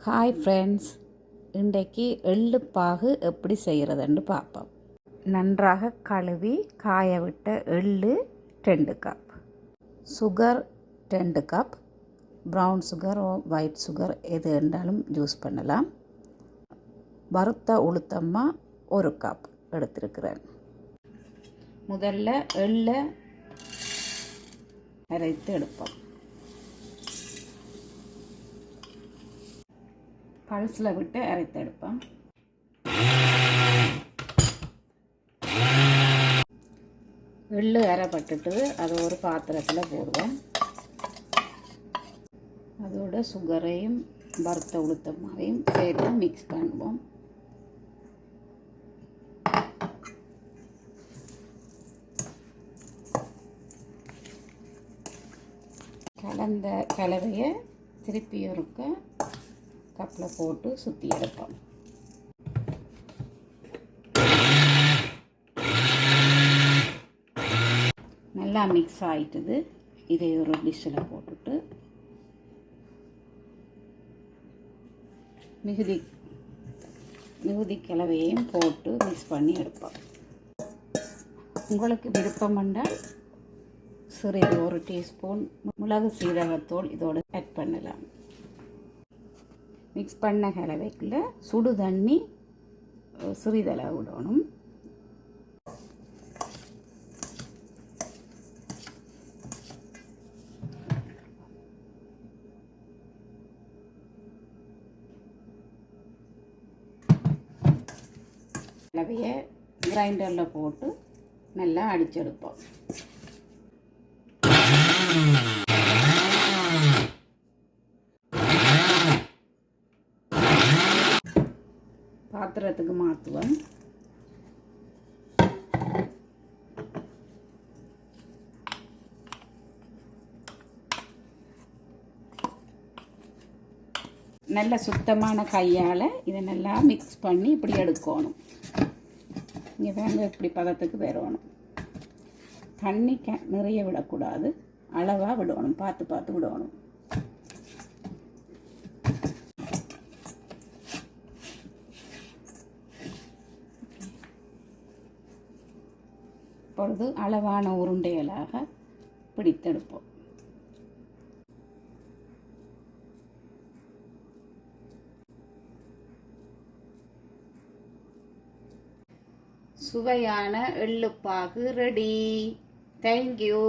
Hi friends, இன்றைக்கு எள்ளுப்பாகு எப்படி செய்கிறதுன்னு பார்ப்போம். நன்றாக கழுவி காய விட்ட எள்ளு 2 cup, sugar 2 cup, brown sugar white sugar எது இருந்தாலும் யூஸ் பண்ணலாம். வறுத்த உளுத்தம்மா 1 கப் எடுத்திருக்கிறேன். முதல்ல எள்ளை அரைத்து எடுப்போம். பல்ஸில் விட்டு அரைத்து எடுப்போம். எள்ளு அரைப்பட்டுட்டு அதை ஒரு பாத்திரத்தில் போடுவோம். அதோட சுகரையும் வறுத்த உளுத்தமாவையும் சேர்த்து மிக்ஸ் பண்ணுவோம். கலந்த கலவையை திருப்பி ஒருக்க கப்பில் போட்டு சுற்றி எடுப்போம். நல்லா மிக்ஸ் ஆகிட்டுது. இதை ஒரு டிஷ்ஷில் போட்டுட்டு மிகுதி கலவையையும் போட்டு மிக்ஸ் பண்ணி எடுப்போம். உங்களுக்கு விருப்பம் என்றால் சிறிது 1 டீஸ்பூன் மிளகு சீரகத்தூள் இதோடு ஆட் பண்ணலாம். மிக்ஸ் பண்ண கலவைக்குள்ள சுடு தண்ணி சிறிதளவு விடணும். கலவையை கிரைண்டரில் போட்டு நல்லா அடிச்செடுப்போம். பாத்திரத்துக்கு மாற்றுவோம். நல்ல சுத்தமான கையால் இதை நல்லா மிக்ஸ் பண்ணி இப்படி எடுக்கணும். இங்கே வேங்க இப்படி பதத்துக்கு வரணும். தண்ணி நிறைய விடக்கூடாது, அளவாக விடணும், பார்த்து விடணும். இப்பொழுது அளவான உருண்டைகளாக பிடித்தெடுப்போம். சுவையான எள்ளுப்பாகு ரெடி. தேங்க்யூ.